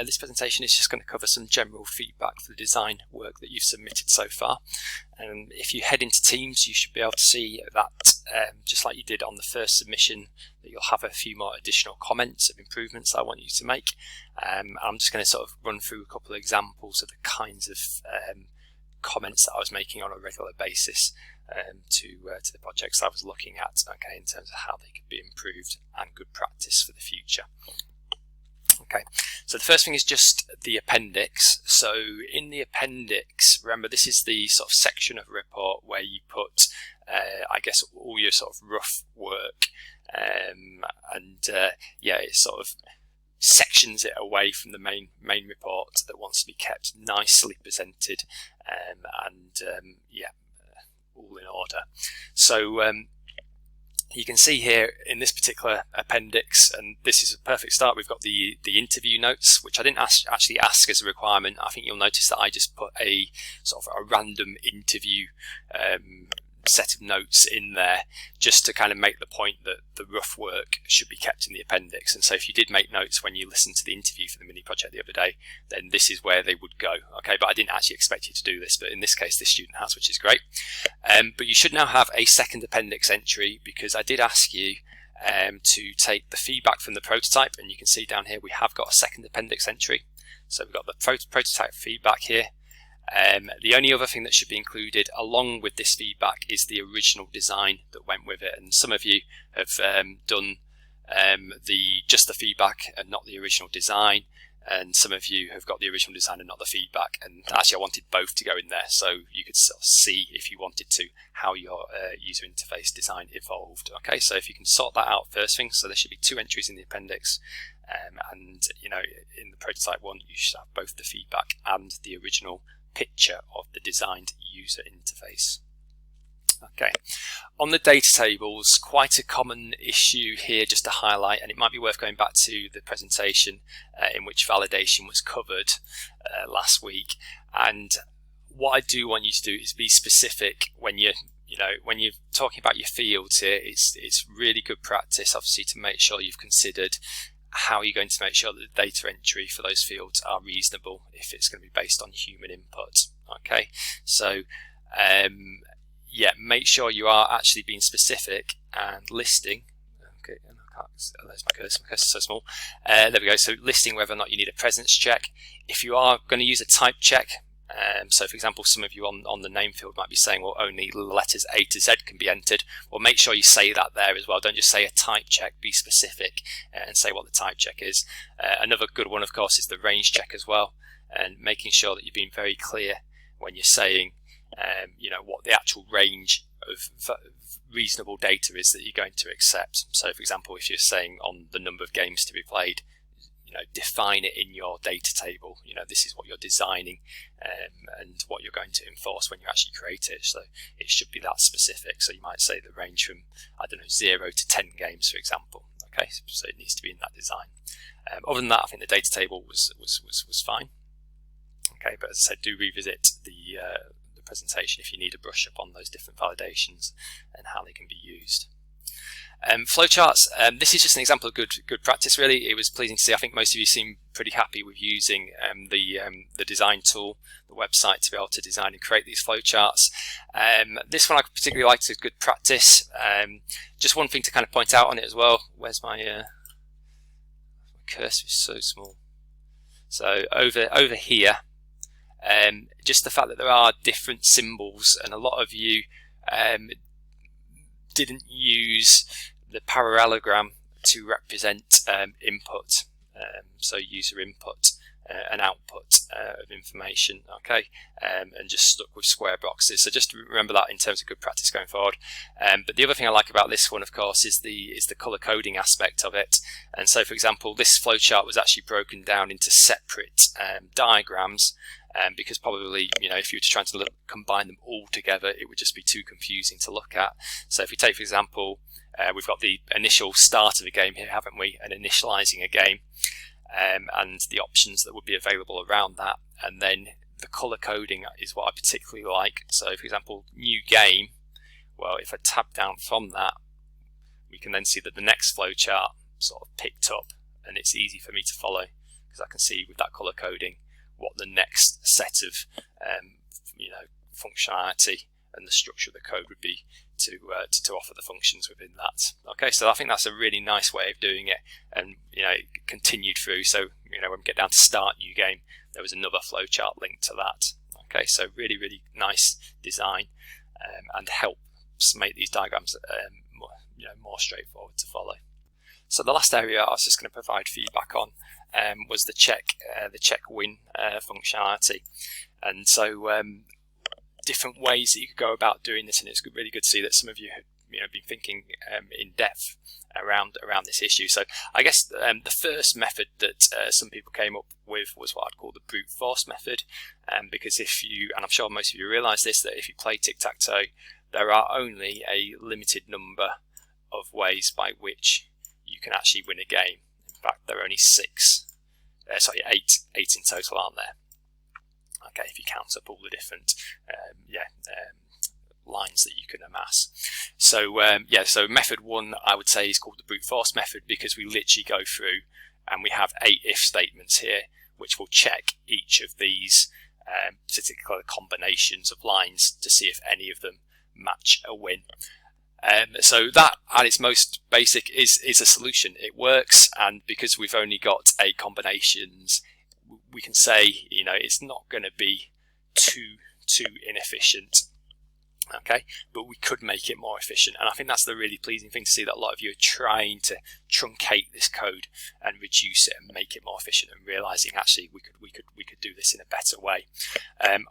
This presentation is just going to cover some general feedback for the design work that you've submitted so far. And if you head into Teams, you should be able to see that, just like you did on the first submission, that you'll have a few more additional comments of improvements I want you to make. I'm just going to sort of run through a couple of examples of the kinds of comments that I was making on a regular basis to the projects I was looking at, okay, in terms of how they could be improved and good practice for the future. Okay, so the first thing is just the appendix. So in the appendix, remember this is the sort of section of a report where you put, I guess, all your sort of rough work, yeah, it sort of sections it away from the main report that wants to be kept nicely presented, yeah, all in order. So you can see here in this particular appendix, and this is a perfect start, we've got the interview notes, which I didn't actually ask as a requirement. I think you'll notice that I just put a sort of a random interview set of notes in there just to kind of make the point that the rough work should be kept in the appendix. And so if you did make notes when you listened to the interview for the mini project the other day, then this is where they would go. Okay, but I didn't actually expect you to do this, but in this case this student has, which is great. But you should now have a second appendix entry, because I did ask you to take the feedback from the prototype, and you can see down here we have got a second appendix entry. So we've got the prototype feedback here. The only other thing that should be included along with this feedback is the original design that went with it, and some of you have done just the feedback and not the original design, and some of you have got the original design and not the feedback, and actually I wanted both to go in there so you could sort of see, if you wanted to, how your user interface design evolved. Okay, so if you can sort that out first thing, so there should be two entries in the appendix, and you know, in the prototype one you should have both the feedback and the original picture of the designed user interface. Okay, on the data tables, quite a common issue here just to highlight, and it might be worth going back to the presentation in which validation was covered last week. And what I do want you to do is be specific when you're talking about your fields here. It's really good practice, obviously, to make sure you've considered how you're going to make sure that the data entry for those fields are reasonable if it's going to be based on human input. Okay, so yeah, make sure you are actually being specific and listing. Okay, there's my cursor so small. There we go. So listing whether or not you need a presence check. If you are going to use a type check, so for example, some of you on the name field might be saying, well, only letters A to Z can be entered. Well, make sure you say that there as well. Don't just say a type check, be specific and say what the type check is. Another good one, of course, is the range check as well, and making sure that you're being very clear when you're saying what the actual range of reasonable data is that you're going to accept. So for example, if you're saying on the number of games to be played, define it in your data table. This is what you're designing and what you're going to enforce when you actually create it. So it should be that specific. So you might say the range from, I don't know, 0 to 10 games, for example. Okay, so it needs to be in that design. Other than that, I think the data table was fine. Okay, but as I said, do revisit the presentation if you need a brush up on those different validations and how they can be used. Flowcharts, this is just an example of good practice, really. It was pleasing to see. I think most of you seem pretty happy with using the design tool, the website, to be able to design and create these flowcharts. This one I particularly liked as good practice. Just one thing to kind of point out on it as well. Where's my cursor is so small. So over here, just the fact that there are different symbols, and a lot of you didn't use the parallelogram to represent input, so user input and output of information, okay, and just stuck with square boxes. So just remember that in terms of good practice going forward. But the other thing I like about this one, of course, is the color coding aspect of it. And so, for example, this flowchart was actually broken down into separate diagrams. Because probably, if you were to try to combine them all together, it would just be too confusing to look at. So if we take, for example, we've got the initial start of a game here, haven't we, and initializing a game, and the options that would be available around that, and then the color coding is what I particularly like. So for example, new game, well, if I tab down from that, we can then see that the next flowchart sort of picked up, and it's easy for me to follow. because I can see with that color coding what the next set of functionality and the structure of the code would be to offer the functions within that. Okay, so I think that's a really nice way of doing it, and it continued through. So when we get down to start new game, there was another flowchart linked to that. Okay, so really nice design, and helps make these diagrams more straightforward to follow. So the last area I was just going to provide feedback on was the check win functionality, and so different ways that you could go about doing this, and it's really good to see that some of you have been thinking in depth around this issue. So I guess the first method that some people came up with was what I'd call the brute force method, because and I'm sure most of you realise this, that if you play tic-tac-toe, there are only a limited number of ways by which you can actually win a game. In fact, there are only eight in total, aren't there? Okay, if you count up all the different lines that you can amass. So so method one, I would say, is called the brute force method, because we literally go through and we have 8 if statements here, which will check each of these particular combinations of lines to see if any of them match a win. So that, at its most basic, is a solution. It works, and because we've only got 8 combinations, we can say it's not going to be too inefficient. Okay, but we could make it more efficient, and I think that's the really pleasing thing to see, that a lot of you are trying to truncate this code and reduce it and make it more efficient, and realizing actually we could do this in a better way.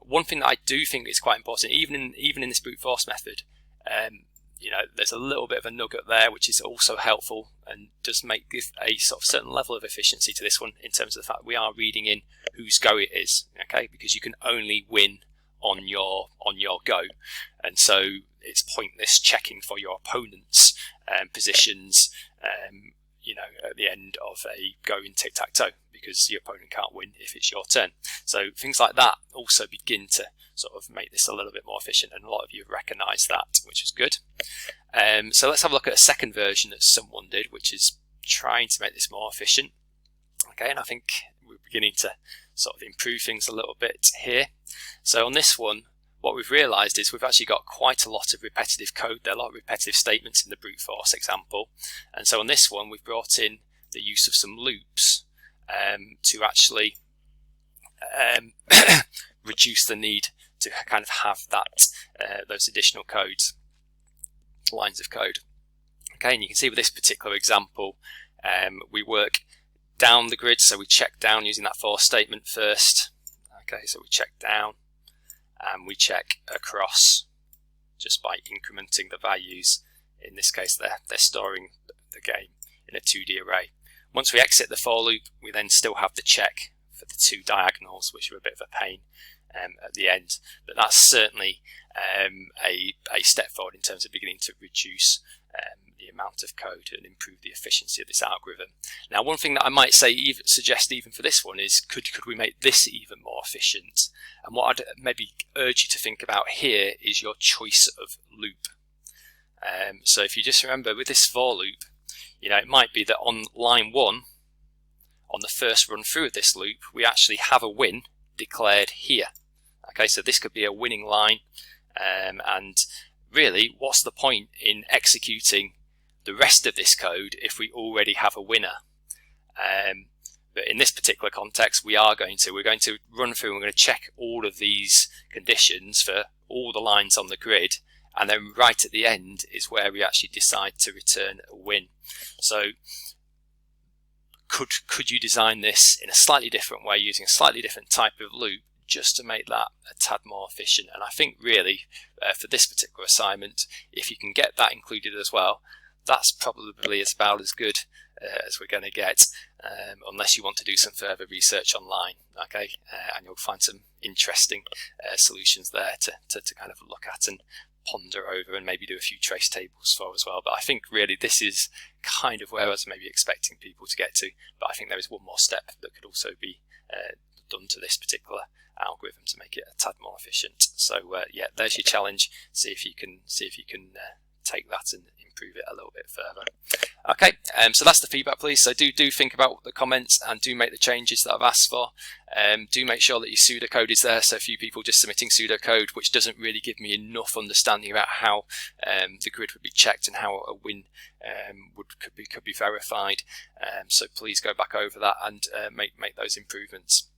One thing that I do think is quite important, even in this brute force method, there's a little bit of a nugget there which is also helpful and does make a sort of certain level of efficiency to this one, in terms of the fact we are reading in whose go it is. Okay, because you can only win on your go, and so it's pointless checking for your opponent's positions at the end of a go in tic-tac-toe, because your opponent can't win if it's your turn. So things like that also begin to sort of make this a little bit more efficient, and a lot of you have recognised that, which is good. So let's have a look at a second version that someone did, which is trying to make this more efficient. Okay, and I think we're beginning to sort of improve things a little bit here. So on this one, what we've realised is we've actually got quite a lot of repetitive code there, a lot of repetitive statements in the brute force example. And so on this one, we've brought in the use of some loops to actually reduce the need to kind of have that those additional lines of code. Okay, and you can see with this particular example, we work down the grid, so we check down using that for statement first. Okay, so we check down and we check across just by incrementing the values. In this case, they're storing the game in a 2D array. Once we exit the for loop, we then still have the check for the 2 diagonals, which are a bit of a pain at the end. But that's certainly a step forward in terms of beginning to reduce the amount of code and improve the efficiency of this algorithm. Now, one thing that I might suggest even for this one is, could we make this even more efficient? And what I'd maybe urge you to think about here is your choice of loop. So if you just remember with this for loop, it might be that on line 1, on the first run through of this loop, we actually have a win declared here. Okay, so this could be a winning line, and really, what's the point in executing the rest of this code if we already have a winner? But in this particular context, we're going to run through and we're going to check all of these conditions for all the lines on the grid, and then right at the end is where we actually decide to return a win. So could you design this in a slightly different way, using a slightly different type of loop, just to make that a tad more efficient? And I think really for this particular assignment, if you can get that included as well, that's probably about as good as we're going to get, unless you want to do some further research online. Okay, and you'll find some interesting solutions there to kind of look at and ponder over, and maybe do a few trace tables for as well. But I think really this is kind of where I was maybe expecting people to get to, but I think there is one more step that could also be done to this particular algorithm to make it a tad more efficient. So yeah, there's your challenge. See if you can take that and improve it a little bit further. Okay, so that's the feedback, please. So do think about the comments and do make the changes that I've asked for. Do make sure that your pseudocode is there. So a few people just submitting pseudocode, which doesn't really give me enough understanding about how the grid would be checked and how a win could be verified. So please go back over that and make those improvements.